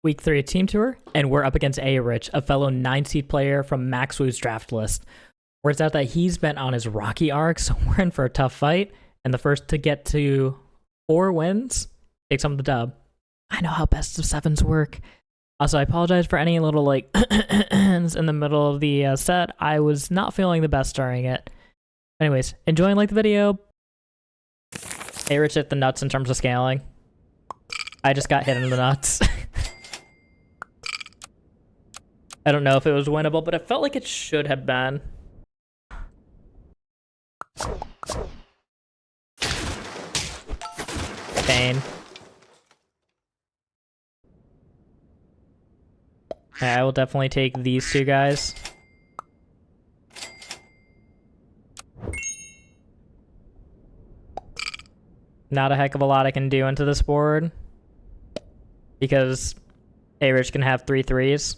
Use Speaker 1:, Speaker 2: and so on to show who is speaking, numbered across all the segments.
Speaker 1: Week 3 of Team Tour, and we're up against A-Rich, a fellow 9-seed player from MaxWoo's draft list. Words out that he's been on his rocky arc, so we're in for a tough fight, and the first to get to 4 wins takes home the dub. I know how best of 7s work. Also, I apologize for any little, like, in the middle of the set. I was not feeling the best during it. Anyways, enjoy and like the video. A-Rich hit the nuts in terms of scaling. I just got hit in the nuts. I don't know if it was winnable, but it felt like it should have been. Pain. Yeah, I will definitely take these 2 guys. Not a heck of a lot I can do into this board, because A-Rich can have 3 3s.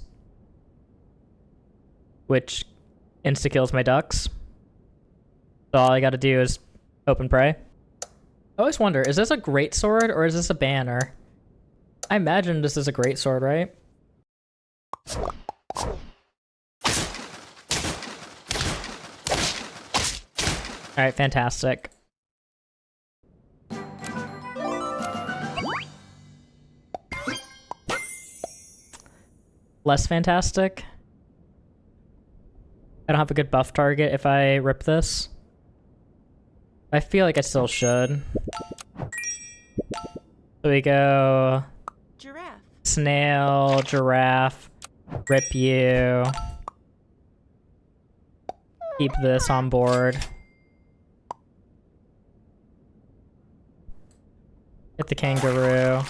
Speaker 1: Which insta-kills my ducks. So all I gotta do is hope and pray. I always wonder, is this a great sword or is this a banner? I imagine this is a great sword, right? Alright, fantastic. Less fantastic. I don't have a good buff target if I rip this. I feel like I still should. So we go...
Speaker 2: Giraffe.
Speaker 1: Snail, giraffe, rip you. Keep this on board. Hit the kangaroo.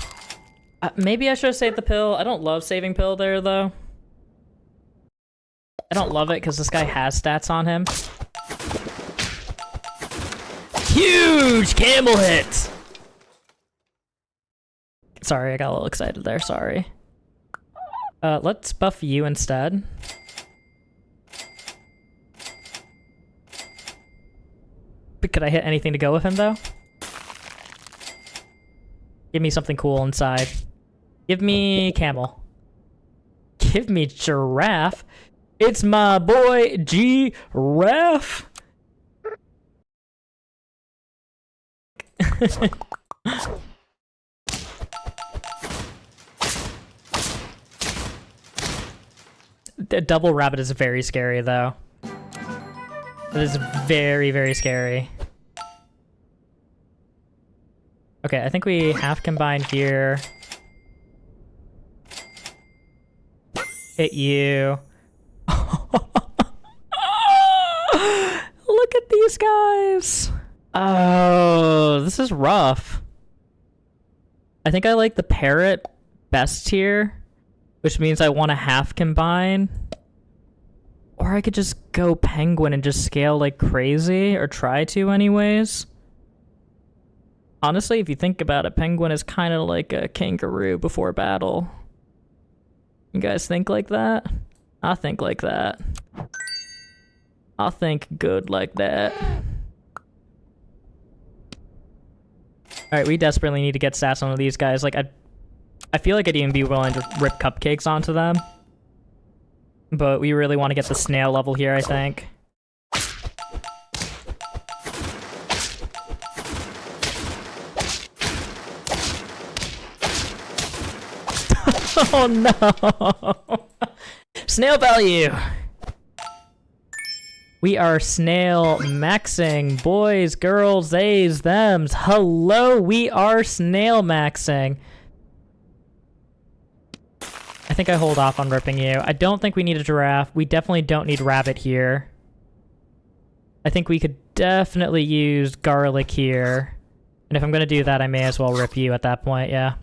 Speaker 1: Maybe I should have saved the pill. I don't love saving pill there, though. I don't love it because this guy has stats on him. Huge camel hit! Sorry, I got a little excited there, sorry. Let's buff you instead. But could I hit anything to go with him, though? Give me something cool inside. Give me camel. Give me giraffe. It's my boy, Giraffe! The double rabbit is very scary, though. It is very, very scary. Okay, I think we half combined here. Hit you. Look at these guys! Oh, this is rough. I think I like the parrot best here, which means I want to half combine. Or I could just go penguin and just scale like crazy, or try to anyways. Honestly, if you think about it, penguin is kind of like a kangaroo before battle. You guys think like that? I think like that. I'll think good like that. Alright, we desperately need to get stats on these guys. Like, I feel like I'd even be willing to rip cupcakes onto them. But we really want to get the snail level here, I think. Oh no! Snail value! We are snail maxing. Boys, girls, theys, thems. Hello, we are snail maxing. I think I hold off on ripping you. I don't think we need a giraffe. We definitely don't need rabbit here. I think we could definitely use garlic here. And if I'm going to do that, I may as well rip you at that point, yeah.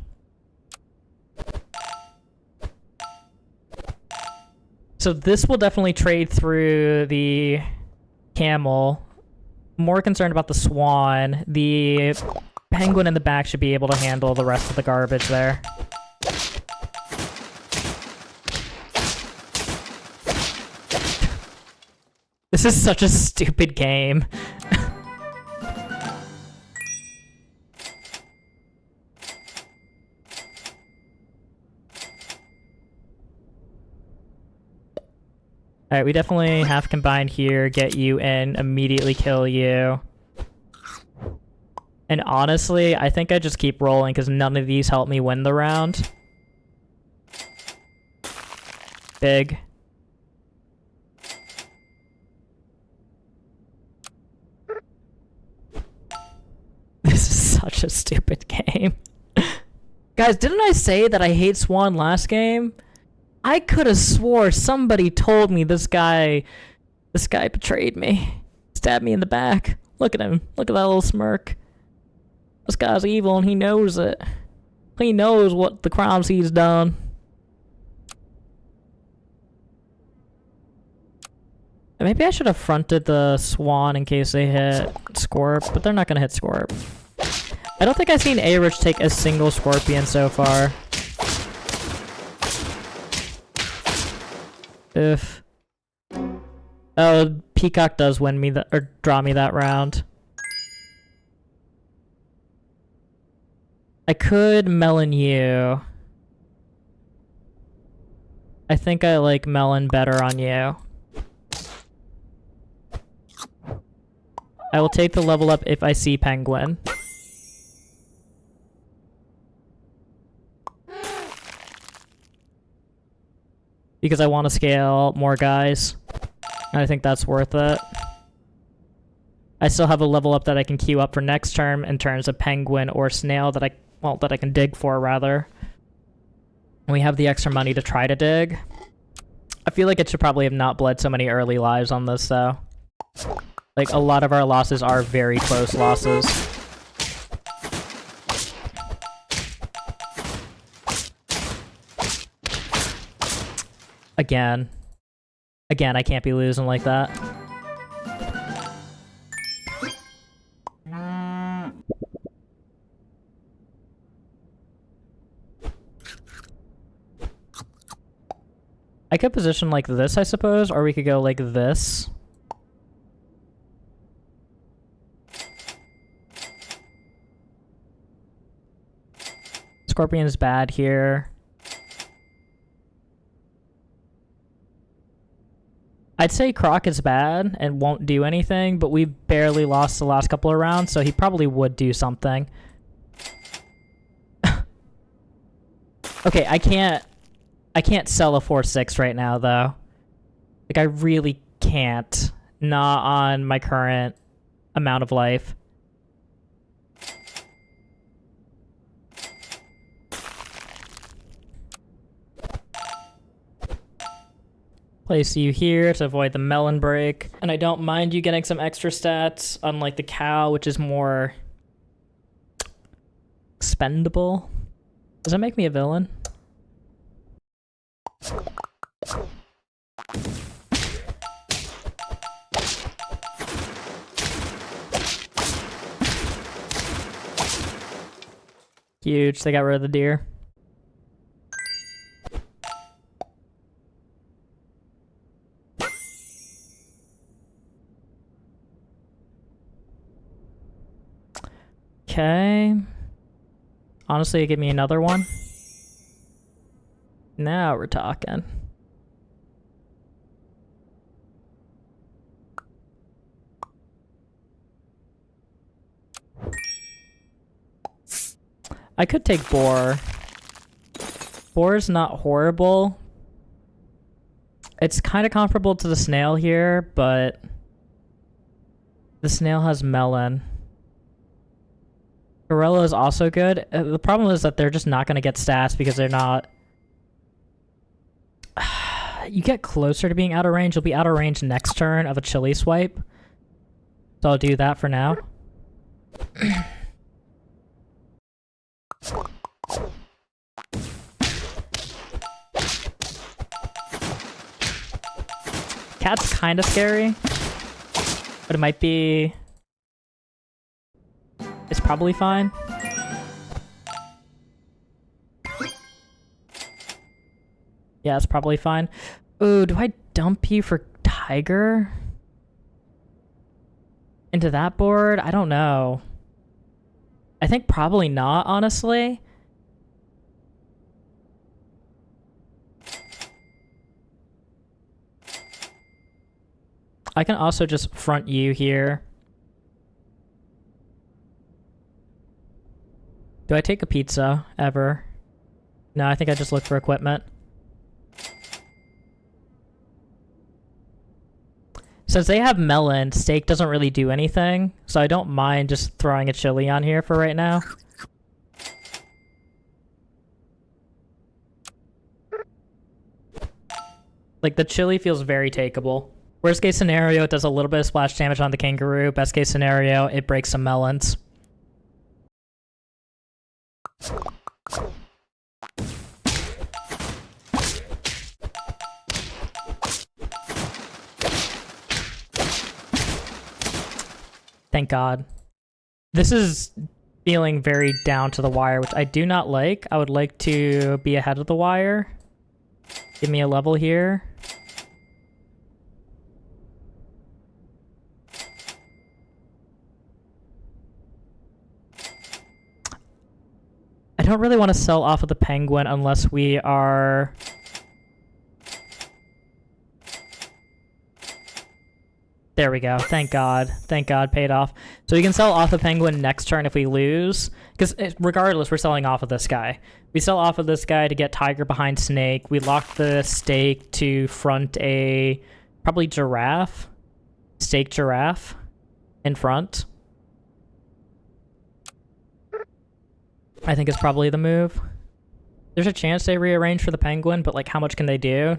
Speaker 1: So this will definitely trade through the camel. More concerned about the swan. The penguin in the back should be able to handle the rest of the garbage there. This is such a stupid game. Alright, we definitely have combined here, get you in, immediately kill you. And honestly, I think I just keep rolling because none of these help me win the round. Big. This is such a stupid game. Guys, didn't I say that I hate Swan last game? I could have swore somebody told me this guy betrayed me. Stabbed me in the back. Look at him. Look at that little smirk. This guy's evil and he knows it. He knows what the crimes he's done. Maybe I should have fronted the Swan in case they hit Scorp, but they're not gonna hit Scorp. I don't think I've seen A-Rich take a single Scorpion so far. If... Oh, Peacock does win me that, or draw me that round. I could Melon you. I think I like Melon better on you. I will take the level up if I see Penguin. Because I want to scale more guys. And I think that's worth it. I still have a level up that I can queue up for next term in terms of Penguin or Snail that I can dig for, rather. And we have the extra money to try to dig. I feel like it should probably have not bled so many early lives on this, though. Like, a lot of our losses are very close losses. Again, I can't be losing like that. I could position like this, I suppose, or we could go like this. Scorpion's bad here. I'd say Croc is bad and won't do anything, but we barely lost the last couple of rounds, so he probably would do something. Okay, I can't sell a 4-6 right now, though. Like, I really can't. Not on my current amount of life. Place you here to avoid the melon break. And I don't mind you getting some extra stats, unlike the cow, which is more expendable. Does that make me a villain? Huge, they got rid of the deer. Okay. Honestly, give me another one. Now we're talking. I could take Boar. Boar's not horrible. It's kind of comparable to the Snail here, but the Snail has Melon. Gorilla is also good. The problem is that they're just not going to get stats because they're not... You get closer to being out of range. You'll be out of range next turn of a chili swipe. So I'll do that for now. Cat's kind of scary. But it might be... It's probably fine. Yeah, it's probably fine. Ooh, do I dump you for Tiger? Into that board? I don't know. I think probably not, honestly. I can also just front you here. Do I take a pizza ever? No, I think I just look for equipment. Since they have melon, steak doesn't really do anything, so I don't mind just throwing a chili on here for right now. Like, the chili feels very takeable. Worst case scenario, it does a little bit of splash damage on the kangaroo. Best case scenario, it breaks some melons. Thank God. This is feeling very down to the wire, which I do not like. I would like to be ahead of the wire. Give me a level here. I don't really want to sell off of the penguin unless we are... There we go. Thank God. Thank God, paid off. So we can sell off the penguin next turn if we lose. Because regardless, we're selling off of this guy. We sell off of this guy to get tiger behind snake. We lock the stake to front a... probably giraffe. Stake giraffe in front. I think is probably the move. There's a chance they rearrange for the penguin, but like how much can they do?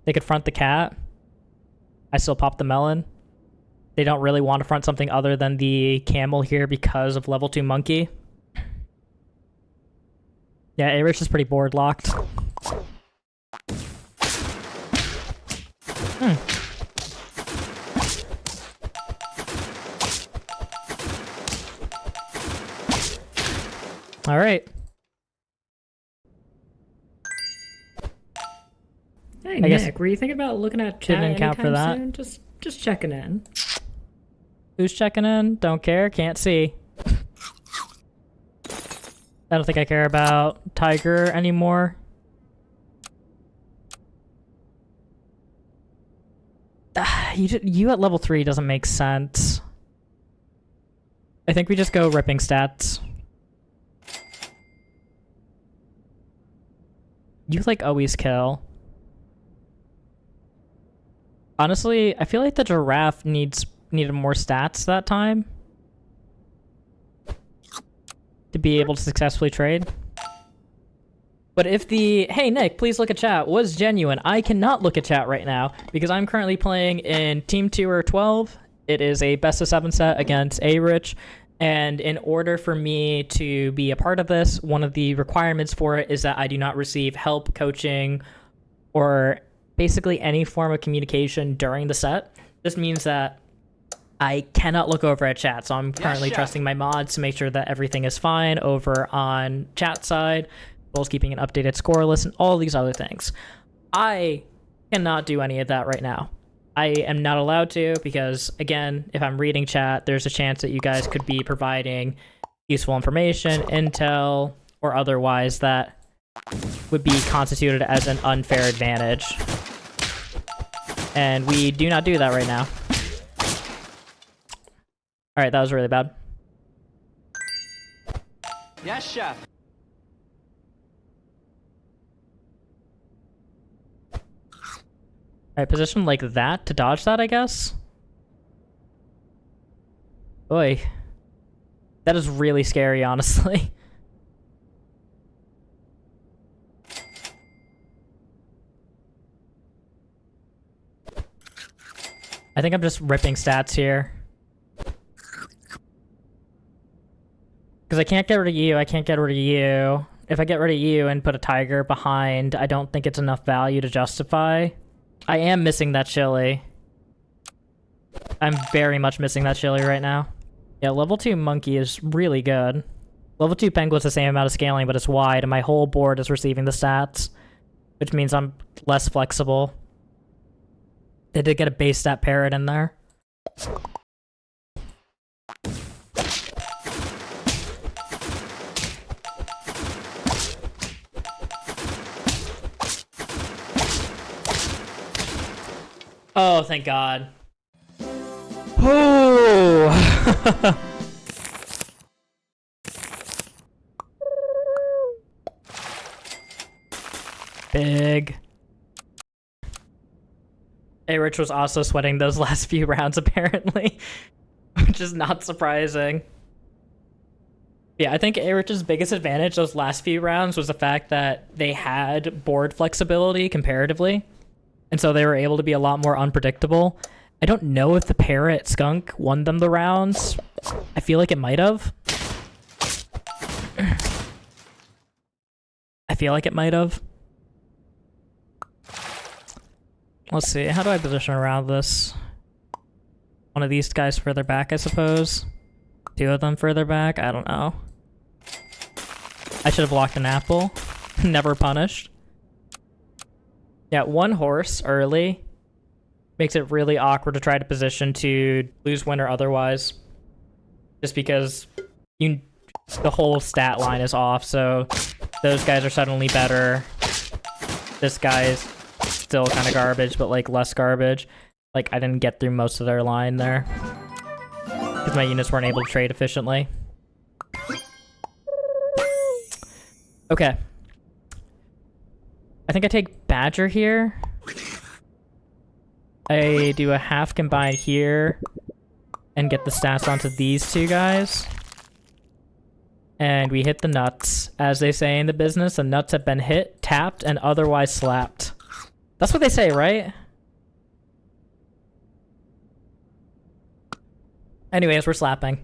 Speaker 1: They could front the cat. I still pop the melon. They don't really want to front something other than the camel here because of level 2 monkey. Yeah, A-Rich is pretty board locked. All right.
Speaker 2: Hey, Nick, were you thinking about looking at chat
Speaker 1: didn't account for that.
Speaker 2: soon? Just checking in.
Speaker 1: Who's checking in? Don't care. Can't see. I don't think I care about Tiger anymore. You at level 3 doesn't make sense. I think we just go ripping stats. You like always kill. Honestly, I feel like the giraffe needed more stats that time to be able to successfully trade. But if the hey Nick, please look at chat was genuine, I cannot look at chat right now because I'm currently playing in Team Tour 12. It is a best of 7 set against A-Rich. And in order for me to be a part of this, one of the requirements for it is that I do not receive help, coaching, or basically any form of communication during the set. This means that I cannot look over at chat, so I'm currently trusting my mods to make sure that everything is fine over on chat side, as well as keeping an updated score list and all these other things. I cannot do any of that right now. I am not allowed to because, again, if I'm reading chat, there's a chance that you guys could be providing useful information, intel, or otherwise that would be constituted as an unfair advantage. And we do not do that right now. Alright, that was really bad.
Speaker 3: Yes, chef.
Speaker 1: Alright, position like that to dodge that, I guess? Oy. That is really scary, honestly. I think I'm just ripping stats here. Because I can't get rid of you, I can't get rid of you. If I get rid of you and put a tiger behind, I don't think it's enough value to justify. I am missing that chili. I'm very much missing that chili right now. Yeah, level 2 monkey is really good. Level 2 penguin's the same amount of scaling, but it's wide, and my whole board is receiving the stats, which means I'm less flexible. They did get a base stat parrot in there. Oh, thank God. Oh! Big. A-Rich was also sweating those last few rounds, apparently. Which is not surprising. Yeah, I think A-Rich's biggest advantage those last few rounds was the fact that they had board flexibility comparatively. And so they were able to be a lot more unpredictable. I don't know if the Parrot Skunk won them the rounds. I feel like it might have. I feel like it might have. Let's see, how do I position around this? One of these guys further back, I suppose. Two of them further back, I don't know. I should have blocked an apple. Never punished. Yeah, one horse early makes it really awkward to try to position to lose win or otherwise. Just because the whole stat line is off, so those guys are suddenly better. This guy's still kind of garbage, but like less garbage. Like I didn't get through most of their line there because my units weren't able to trade efficiently. Okay. I think I take Badger here. I do a half combine here and get the stats onto these two guys. And we hit the nuts. As they say in the business, the nuts have been hit, tapped, and otherwise slapped. That's what they say, right? Anyways, we're slapping.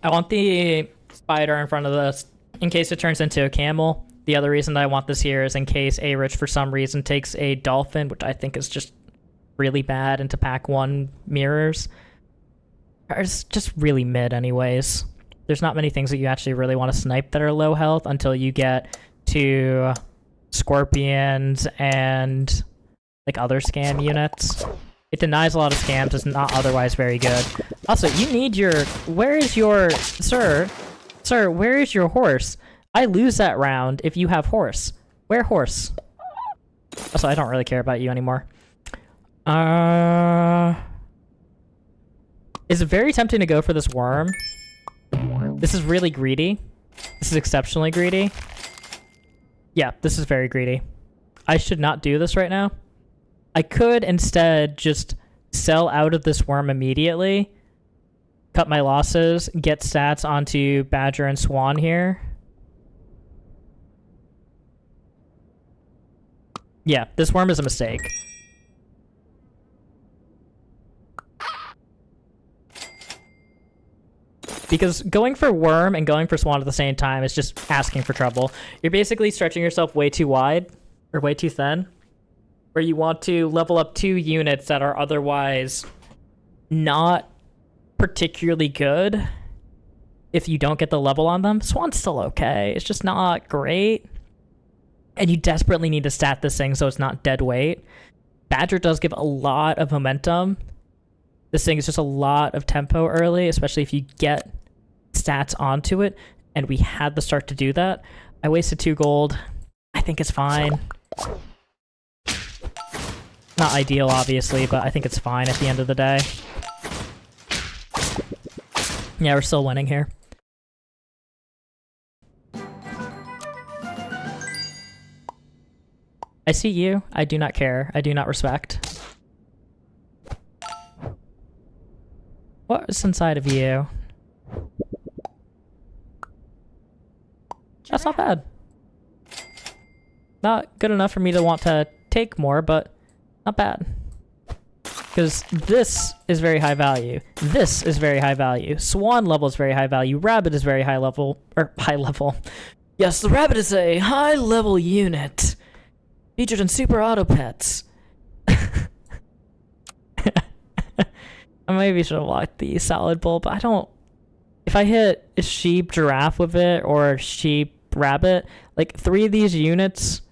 Speaker 1: I want the spider in front of this in case it turns into a camel. The other reason that I want this here is in case A-Rich for some reason takes a dolphin, which I think is just really bad into pack 1 mirrors. It's just really mid anyways. There's not many things that you actually really want to snipe that are low health until you get to scorpions and like other scam units. It denies a lot of scams, it's not otherwise very good. Also, you need your... Where is your... Sir, where is your horse? I lose that round if you have horse. Where horse? Also, I don't really care about you anymore. It's very tempting to go for this worm. This is really greedy. This is exceptionally greedy. Yeah, this is very greedy. I should not do this right now. I could instead just sell out of this worm immediately, cut my losses, get stats onto Badger and Swan here. Yeah, this worm is a mistake. Because going for worm and going for Swan at the same time is just asking for trouble. You're basically stretching yourself way too wide, or way too thin, where you want to level up 2 units that are otherwise not particularly good if you don't get the level on them. Swan's still okay, it's just not great. And you desperately need to stat this thing so it's not dead weight. Badger does give a lot of momentum. This thing is just a lot of tempo early, especially if you get stats onto it, and we had the start to do that. I wasted 2 gold. I think it's fine. Not ideal, obviously, but I think it's fine at the end of the day. Yeah, we're still winning here. I see you. I do not care. I do not respect. What is inside of you? That's not bad. Not good enough for me to want to take more, but not bad. Because this is very high value. This is very high value. Swan level is very high value. Rabbit is very high level. Or high level. Yes, the rabbit is a high level unit. Featured in Super Auto Pets. I maybe should have locked the salad bowl, but I don't... If I hit a sheep giraffe with it, or a sheep rabbit, like 3 of these units,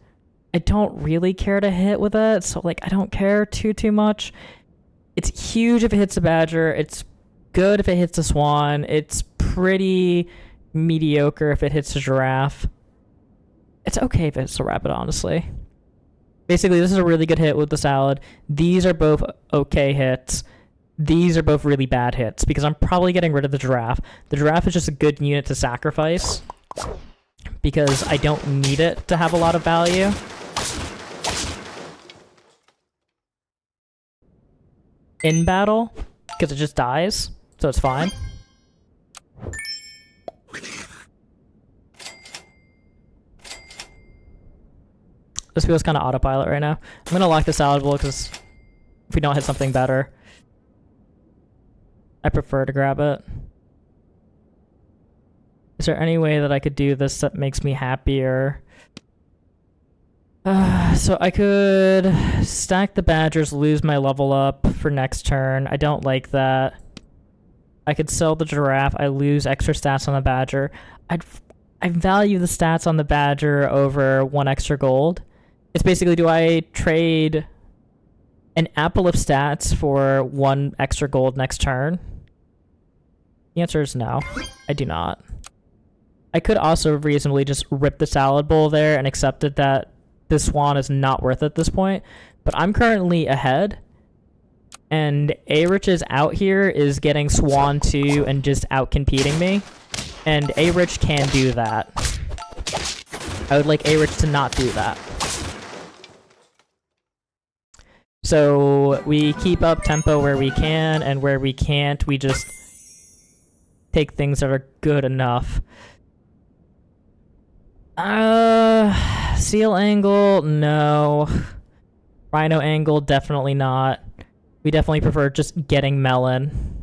Speaker 1: I don't really care to hit with it, so like I don't care too much. It's huge if it hits a badger, it's good if it hits a swan, it's pretty mediocre if it hits a giraffe. It's okay if it's a rabbit, honestly. Basically, this is a really good hit with the salad. These are both okay hits. these are both really bad hits because I'm probably getting rid of the giraffe. The giraffe is just a good unit to sacrifice because I don't need it to have a lot of value. In battle, because it just dies, so it's fine. This feels kind of autopilot right now. I'm gonna lock the salad bowl because if we don't hit something better, I prefer to grab it. Is there any way that I could do this that makes me happier? So I could stack the badgers, lose my level up for next turn. I don't like that. I could sell the giraffe. I lose extra stats on the badger. I value the stats on the badger over 1 extra gold. It's basically, do I trade an apple of stats for 1 extra gold next turn? The answer is no. I do not. I could also reasonably just rip the salad bowl there and accept it that this swan is not worth it at this point. But I'm currently ahead. And A-Rich is out here is getting swan 2 and just out-competing me. And A-Rich can do that. I would like A-Rich to not do that. So we keep up tempo where we can, and where we can't, we just take things that are good enough. Seal angle, no. Rhino angle, definitely not. We definitely prefer just getting melon.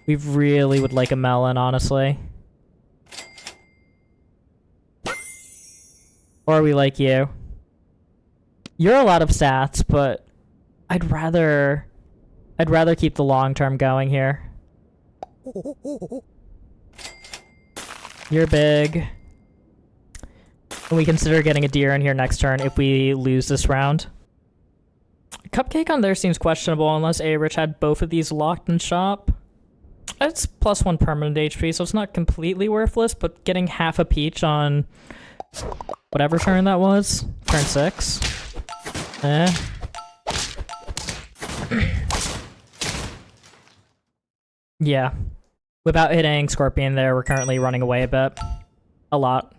Speaker 1: We really would like a melon, honestly. Or we like you. You're a lot of stats, but I'd rather keep the long term going here. You're big. And we consider getting a deer in here next turn if we lose this round. Cupcake on there seems questionable unless A-Rich had both of these locked in shop. It's +1 permanent HP, so it's not completely worthless, but getting half a peach on whatever turn that was, turn 6. Yeah. Without hitting Scorpion there, we're currently running away a bit. A lot.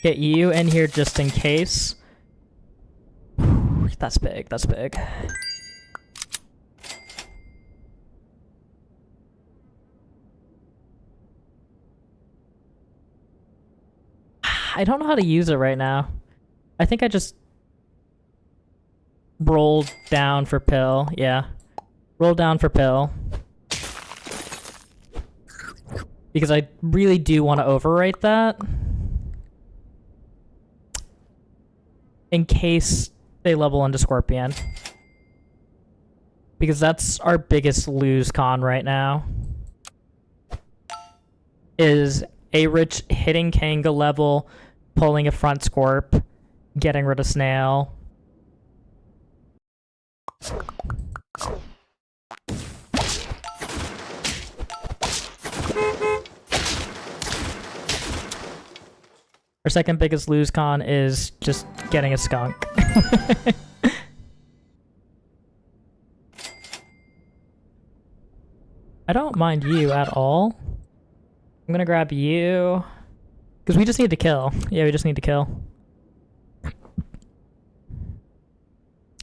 Speaker 1: Get you in here just in case. That's big, that's big. I don't know how to use it right now. I think I just rolled down for pill. Yeah. Roll down for pill. Because I really do want to overwrite that. In case they level into Scorpion. Because that's our biggest lose con right now. Is A-Rich hitting Kanga level, pulling a front Scorp, getting rid of Snail. Our second biggest lose con is just getting a skunk. I don't mind you at all. I'm gonna grab you. Because we just need to kill. Yeah, we just need to kill.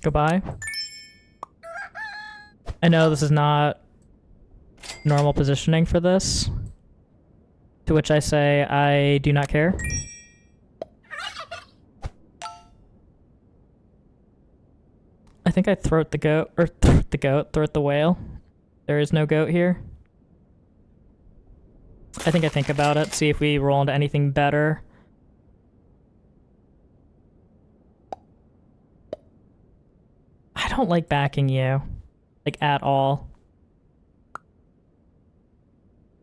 Speaker 1: Goodbye. I know this is not normal positioning for this. To which I say, I do not care. I think I throat the goat, or throat the whale. There is no goat here. I think about it, see if we roll into anything better. I don't like backing you, like at all.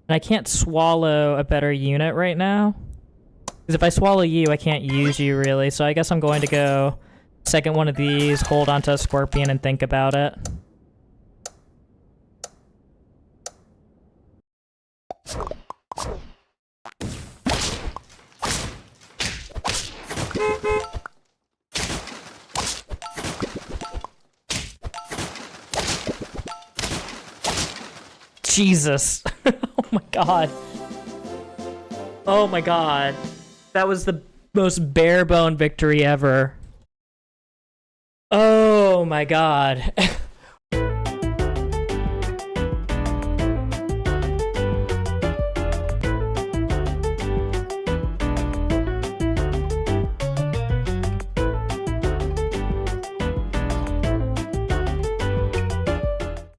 Speaker 1: And I can't swallow a better unit right now. Because if I swallow you, I can't use you really, so I guess I'm going to go second one of these, hold onto a Scorpion and think about it. Jesus. Oh my god. Oh my god. That was the most bare bone victory ever. Oh my god.